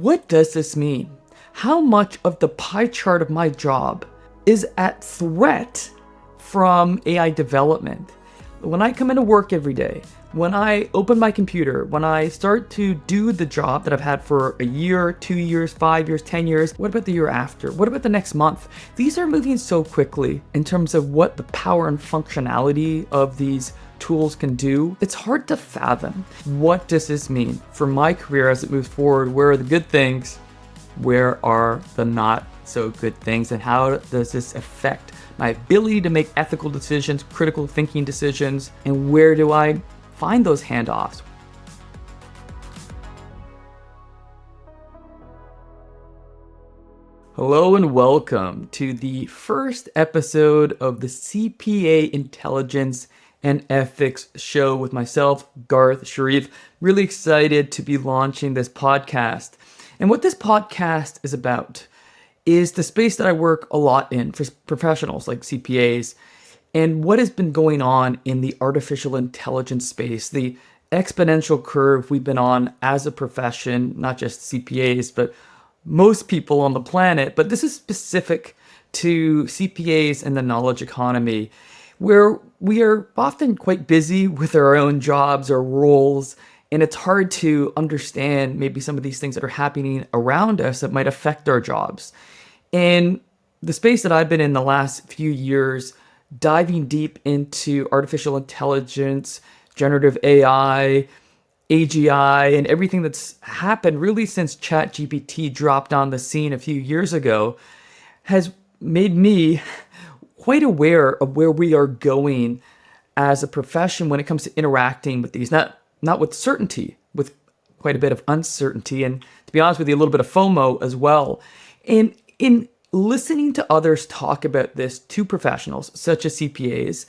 What does this mean? How much of the pie chart of my job is at threat from AI development? When I come into work every day, when I open my computer, when I start to do the job that I've had for a year, 2 years, 5 years, 10 years, what about the year after? What about the next month? These are moving so quickly in terms of what the power and functionality of these tools can do. It's hard to fathom. What does this mean for my career as it moves forward? Where are the good things? Where are the not so good things? And how does this affect my ability to make ethical decisions, critical thinking decisions? And where do I find those handoffs? Hello and welcome to the first episode of the CPA Intelligence and Ethics show with myself, Garth Sheriff. Really excited to be launching this podcast. And what this podcast is about is the space that I work a lot in for professionals like CPAs, and what has been going on in the artificial intelligence space, the exponential curve we've been on as a profession, not just CPAs, but most people on the planet. But this is specific to CPAs and the knowledge economy, where we are often quite busy with our own jobs or roles, and it's hard to understand maybe some of these things that are happening around us that might affect our jobs. And the space that I've been in the last few years, diving deep into artificial intelligence, generative AI, AGI, and everything that's happened really since ChatGPT dropped on the scene a few years ago, has made me quite aware of where we are going as a profession when it comes to interacting with these, not with certainty, with quite a bit of uncertainty, and to be honest with you, a little bit of FOMO as well. And in listening to others talk about this to professionals, such as CPAs,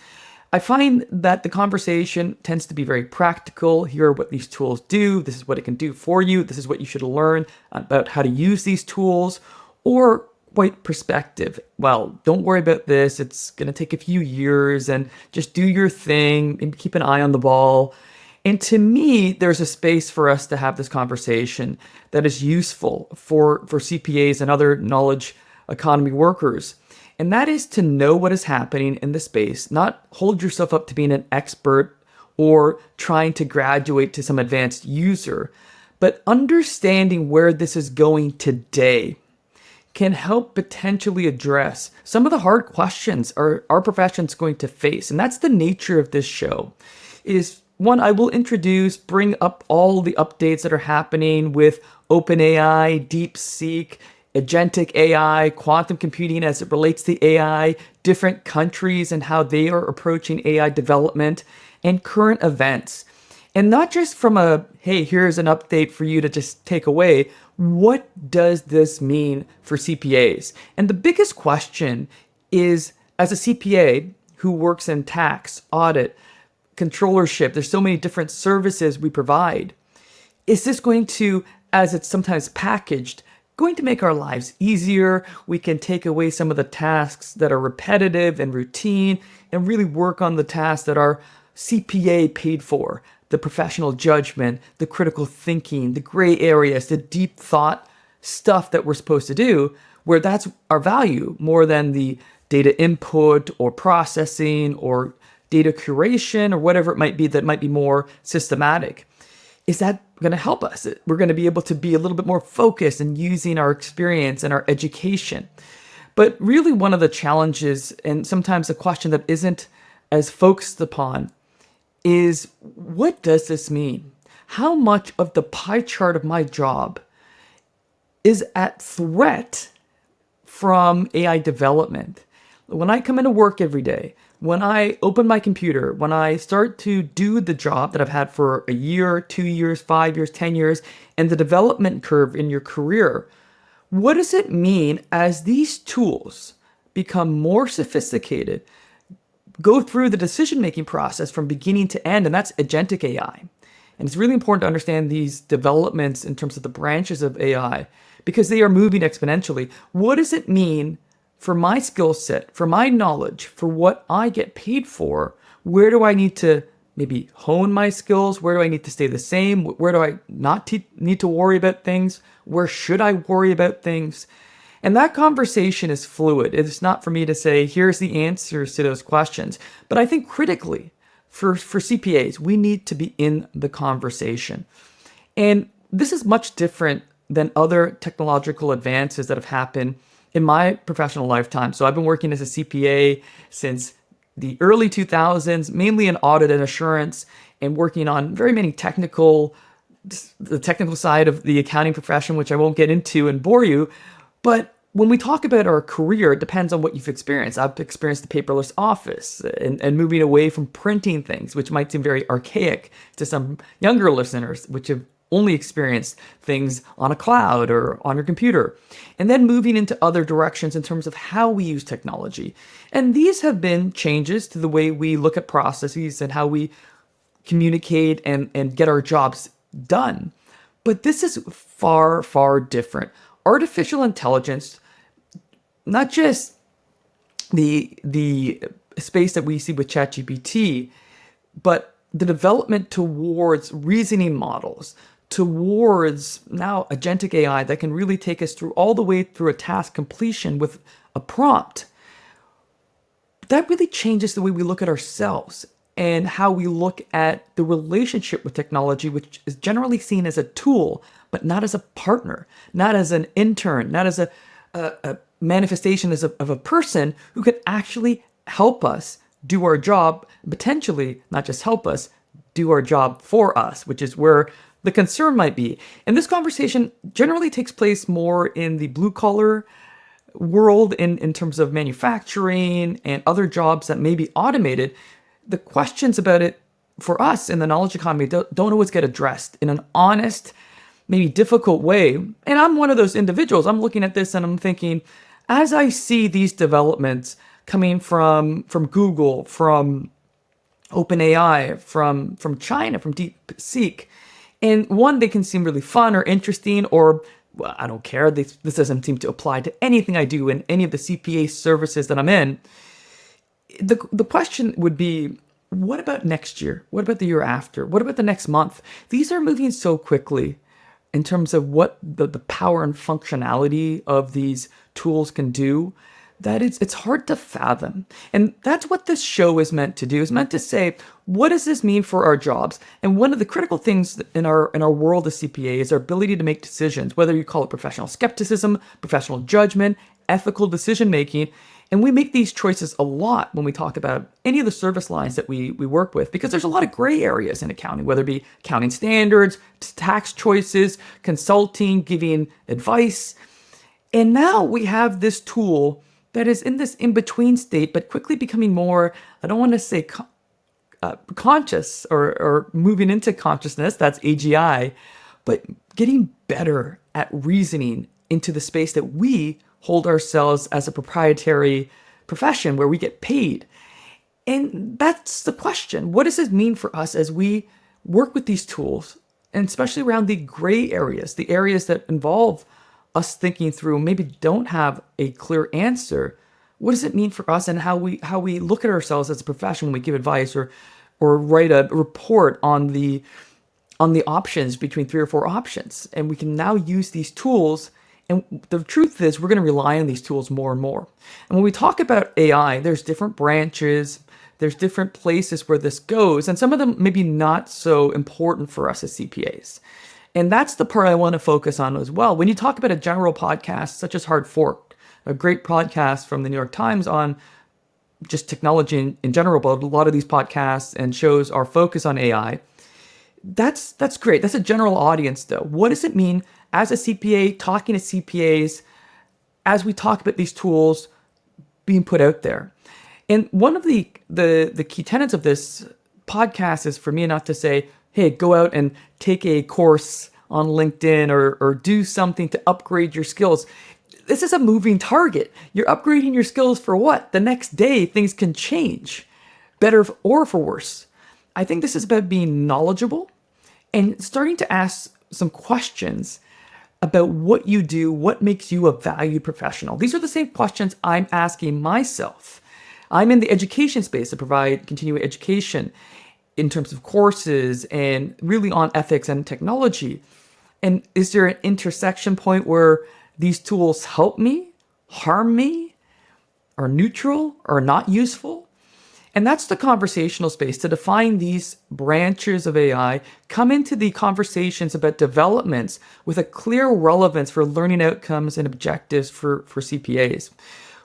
I find that the conversation tends to be very practical. Here are what these tools do. This is what it can do for you. This is what you should learn about how to use these tools, or quite perspective. Well, don't worry about this. It's going to take a few years, and just do your thing and keep an eye on the ball. And to me, there's a space for us to have this conversation that is useful for CPAs and other knowledge economy workers. And that is to know what is happening in the space, not hold yourself up to being an expert or trying to graduate to some advanced user, but understanding where this is going today can help potentially address some of the hard questions our profession's going to face. And that's the nature of this show. Is one, I will bring up all the updates that are happening with OpenAI, DeepSeek, agentic AI, quantum computing as it relates to AI, different countries and how they are approaching AI development, and current events. And not just from hey, here's an update for you to just take away. What does this mean for CPAs? And the biggest question is, as a CPA who works in tax, audit, controllership, there's so many different services we provide. Is this going to, as it's sometimes packaged, going to make our lives easier? We can take away some of the tasks that are repetitive and routine and really work on the tasks that our CPA paid for, the professional judgment, the critical thinking, the gray areas, the deep thought stuff that we're supposed to do, where that's our value more than the data input or processing or data curation or whatever it might be that might be more systematic. Is that going to help us? We're going to be able to be a little bit more focused in using our experience and our education. But really one of the challenges, and sometimes a question that isn't as focused upon, is what does this mean? How much of the pie chart of my job is at threat from AI development? When I come into work every day, when I open my computer, when I start to do the job that I've had for a year, 2 years, 5 years, 10 years, and the development curve in your career, what does it mean as these tools become more sophisticated, go through the decision-making process from beginning to end, and that's agentic AI. And it's really important to understand these developments in terms of the branches of AI, because they are moving exponentially. What does it mean for my skill set, for my knowledge, for what I get paid for? Where do I need to maybe hone my skills? Where do I need to stay the same? Where do I not need to worry about things? Where should I worry about things? And that conversation is fluid. It's not for me to say, here's the answers to those questions. But I think critically, for CPAs, we need to be in the conversation. And this is much different than other technological advances that have happened in my professional lifetime. So I've been working as a CPA since the early 2000s, mainly in audit and assurance, and working on very many the technical side of the accounting profession, which I won't get into and bore you. But when we talk about our career, it depends on what you've experienced. I've experienced the paperless office and moving away from printing things, which might seem very archaic to some younger listeners, which have only experienced things on a cloud or on your computer. And then moving into other directions in terms of how we use technology. And these have been changes to the way we look at processes and how we communicate and get our jobs done. But this is far, far different. Artificial intelligence, not just the space that we see with ChatGPT, but the development towards reasoning models, towards now agentic AI that can really take us through all the way through a task completion with a prompt. That really changes the way we look at ourselves and how we look at the relationship with technology, which is generally seen as a tool, but not as a partner, not as an intern, not as a manifestation of a person who can actually help us do our job, potentially not just help us, do our job for us, which is where the concern might be. And this conversation generally takes place more in the blue collar world in terms of manufacturing and other jobs that may be automated. The questions about it for us in the knowledge economy don't always get addressed in an honest, maybe difficult way. And I'm one of those individuals. I'm looking at this and I'm thinking, as I see these developments coming from Google, from OpenAI, from China, from DeepSeek, and one, they can seem really fun or interesting, or well, I don't care. This doesn't seem to apply to anything I do in any of the CPA services that I'm in. The question would be, what about next year? What about the year after? What about the next month? These are moving so quickly in terms of what the power and functionality of these tools can do, that it's hard to fathom. And that's what this show is meant to do. It's meant to say, what does this mean for our jobs? And one of the critical things in our world of CPA is our ability to make decisions, whether you call it professional skepticism, professional judgment, ethical decision making. And we make these choices a lot when we talk about any of the service lines that we work with, because there's a lot of gray areas in accounting, whether it be accounting standards, tax choices, consulting, giving advice. And now we have this tool that is in this in-between state, but quickly becoming more, I don't want to say conscious or moving into consciousness, that's AGI, but getting better at reasoning into the space that we hold ourselves as a proprietary profession where we get paid. And that's the question. What does this mean for us as we work with these tools, and especially around the gray areas, the areas that involve us thinking through, maybe don't have a clear answer? What does it mean for us and how we look at ourselves as a profession when we give advice or write a report on the options between 3 or 4 options? And we can now use these tools. And the truth is, we're going to rely on these tools more and more. And when we talk about AI, there's different branches, there's different places where this goes, and some of them maybe not so important for us as CPAs. And that's the part I want to focus on as well. When you talk about a general podcast such as Hard Fork, a great podcast from the New York Times on just technology in general, but a lot of these podcasts and shows are focused on AI. That's great. That's a general audience though. What does it mean as a CPA talking to CPAs as we talk about these tools being put out there? And one of the key tenets of this podcast is for me not to say, hey, go out and take a course on LinkedIn or do something to upgrade your skills. This is a moving target. You're upgrading your skills for what? The next day, things can change, better or for worse. I think this is about being knowledgeable and starting to ask some questions about what you do, what makes you a valued professional. These are the same questions I'm asking myself. I'm in the education space to provide continuing education. in terms of courses and really on ethics and technology. And is there an intersection point where these tools help me, harm me, are neutral, or not useful? And that's the conversational space to define these branches of AI, come into the conversations about developments with a clear relevance for learning outcomes and objectives for CPAs.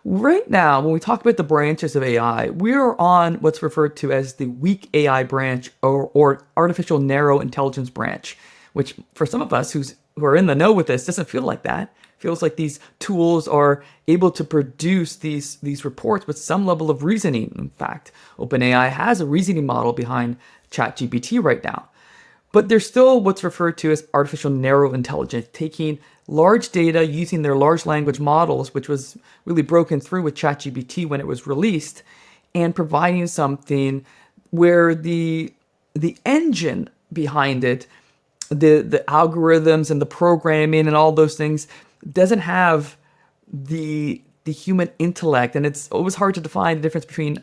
Right now, when we talk about the branches of AI, we're on what's referred to as the weak AI branch or artificial narrow intelligence branch, which for some of us who are in the know with this doesn't feel like that. It feels like these tools are able to produce these reports with some level of reasoning. In fact, OpenAI has a reasoning model behind ChatGPT right now. But there's still what's referred to as artificial narrow intelligence, taking large data, using their large language models, which was really broken through with ChatGPT when it was released, and providing something where the engine behind it, the algorithms and the programming and all those things doesn't have the human intellect. And it's always hard to define the difference between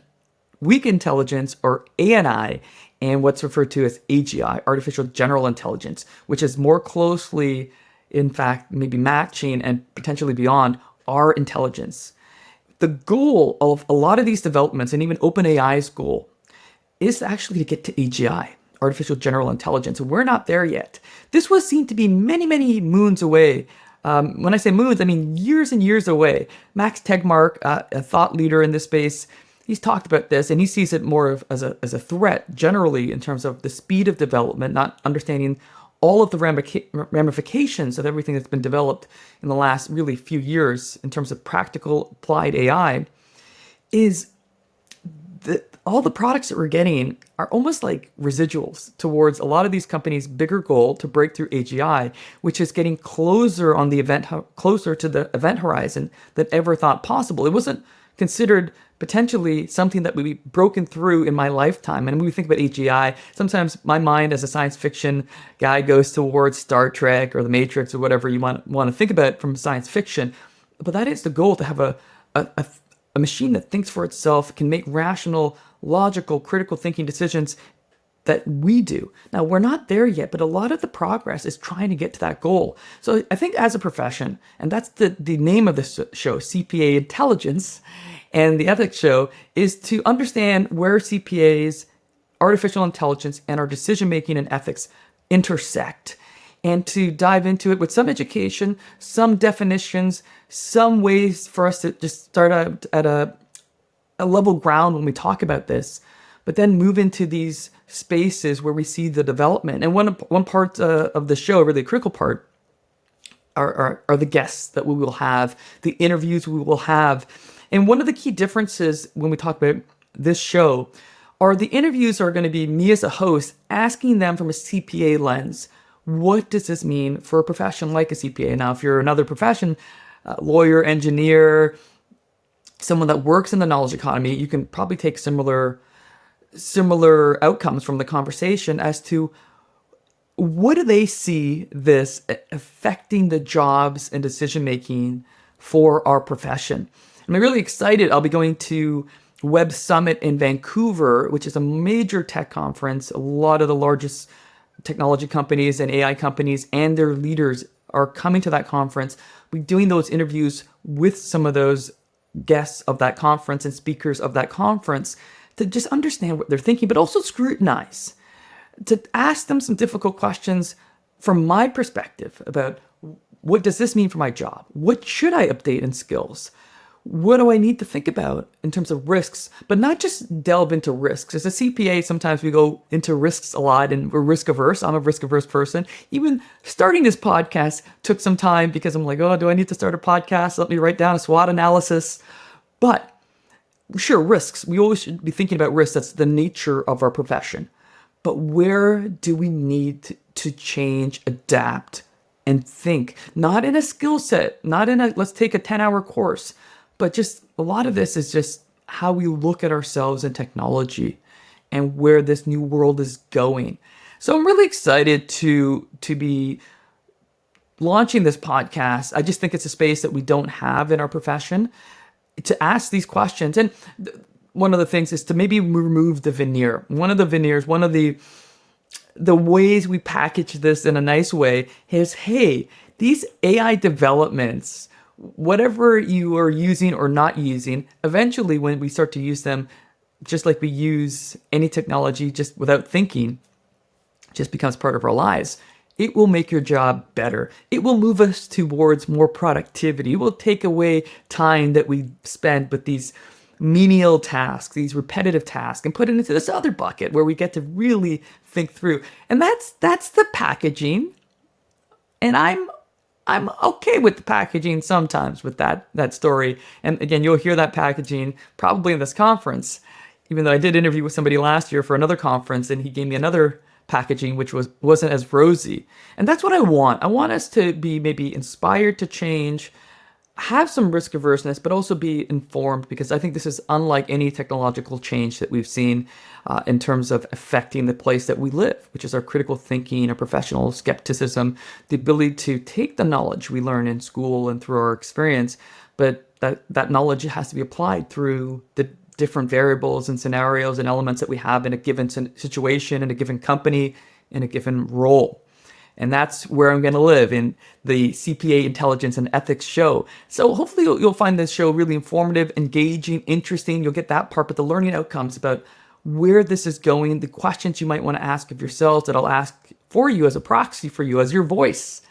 weak intelligence or ANI and what's referred to as AGI, artificial general intelligence, which is more closely, in fact, maybe matching and potentially beyond our intelligence. The goal of a lot of these developments, and even OpenAI's goal, is actually to get to AGI, artificial general intelligence. And we're not there yet. This was seen to be many, many moons away. When I say moons, I mean years and years away. Max Tegmark, a thought leader in this space, he's talked about this, and he sees it more as a threat generally in terms of the speed of development, not understanding all of the ramifications of everything that's been developed in the last really few years in terms of practical applied AI, is that all the products that we're getting are almost like residuals towards a lot of these companies' bigger goal to break through AGI, which is getting closer to the event horizon than ever thought possible. It wasn't considered potentially something that would be broken through in my lifetime. And when we think about AGI, sometimes my mind as a science fiction guy goes towards Star Trek or The Matrix or whatever you want to think about from science fiction. But that is the goal, to have a machine that thinks for itself, can make rational, logical, critical thinking decisions that we do. Now, we're not there yet, but a lot of the progress is trying to get to that goal. So I think as a profession, and that's the name of this show, CPA Intelligence, and the ethics show, is to understand where CPAs, artificial intelligence, and our decision-making and ethics intersect, and to dive into it with some education, some definitions, some ways for us to just start out at a level ground when we talk about this, but then move into these spaces where we see the development. And one part of the show, a really critical part, are the guests that we will have, the interviews we will have. And one of the key differences when we talk about this show are the interviews are going to be me as a host asking them from a CPA lens, what does this mean for a profession like a CPA? Now, if you're another profession, lawyer, engineer, someone that works in the knowledge economy, you can probably take similar outcomes from the conversation as to what do they see this affecting the jobs and decision making for our profession. I'm really excited. I'll be going to Web Summit in Vancouver, which is a major tech conference. A lot of the largest technology companies and AI companies and their leaders are coming to that conference. We're doing those interviews with some of those guests of that conference and speakers of that conference to just understand what they're thinking, but also scrutinize, to ask them some difficult questions from my perspective about what does this mean for my job? What should I update in skills? What do I need to think about in terms of risks, but not just delve into risks. As a CPA, sometimes we go into risks a lot and we're risk averse. I'm a risk averse person. Even starting this podcast took some time because I'm like, oh, do I need to start a podcast? Let me write down a SWOT analysis. But sure, risks. We always should be thinking about risks. That's the nature of our profession. But where do we need to change, adapt, and think? Not in a skill set, not in a, let's take a 10-hour course, but just a lot of this is just how we look at ourselves in technology and where this new world is going. So I'm really excited to be launching this podcast. I just think it's a space that we don't have in our profession to ask these questions. And one of the things is to maybe remove the veneer. One of the veneers, one of the ways we package this in a nice way is, hey, these AI developments, whatever you are using or not using, eventually when we start to use them, just like we use any technology just without thinking, just becomes part of our lives. It will make your job better. It will move us towards more productivity. It will take away time that we spend with these menial tasks, these repetitive tasks, and put it into this other bucket where we get to really think through. And that's the packaging. And I'm okay with the packaging sometimes with that story. And again, you'll hear that packaging probably in this conference, even though I did interview with somebody last year for another conference, and he gave me another packaging which wasn't as rosy. And that's what I want. I want us to be maybe inspired to change, have some risk averseness, but also be informed, because I think this is unlike any technological change that we've seen in terms of affecting the place that we live, which is our critical thinking, our professional skepticism, the ability to take the knowledge we learn in school and through our experience, but that knowledge has to be applied through the different variables and scenarios and elements that we have in a given situation, in a given company, in a given role. And that's where I'm going to live, in the CPA Intelligence and Ethics show. So hopefully you'll find this show really informative, engaging, interesting. You'll get that part, but the learning outcomes about where this is going, the questions you might want to ask of yourselves that I'll ask for you as a proxy for you, as your voice.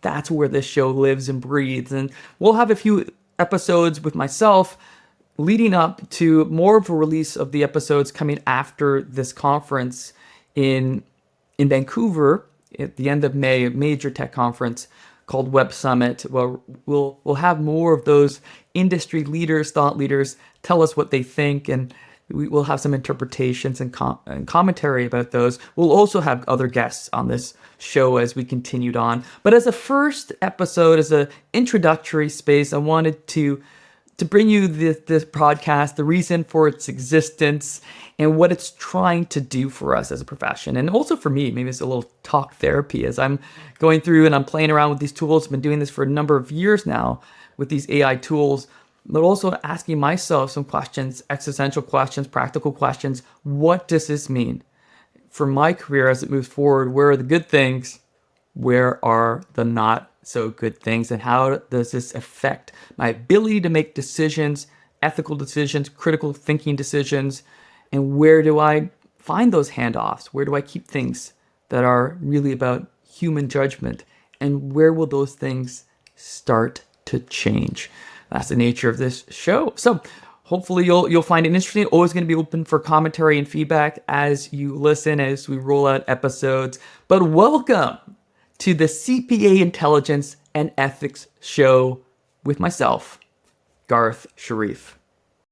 That's where this show lives and breathes. And we'll have a few episodes with myself leading up to more of a release of the episodes coming after this conference in Vancouver at the end of May, a major tech conference called Web Summit, where we'll have more of those industry leaders, thought leaders, tell us what they think, and we will have some interpretations and commentary about those. We'll also have other guests on this show as we continued on. But as a first episode, as an introductory space, I wanted to bring you this podcast, the reason for its existence, and what it's trying to do for us as a profession. And also for me, maybe it's a little talk therapy as I'm going through and I'm playing around with these tools. I've been doing this for a number of years now with these AI tools, but also asking myself some questions, existential questions, practical questions. What does this mean for my career as it moves forward? Where are the good things? Where are the not so good things? And how does this affect my ability to make decisions, ethical decisions, critical thinking decisions? And where do I find those handoffs? Where do I keep things that are really about human judgment? And where will those things start to change? That's the nature of this show. So hopefully you'll find it interesting. Always going to be open for commentary and feedback as you listen, as we roll out episodes. But welcome to the CPA Intelligence and Ethics show with myself, Garth Sheriff.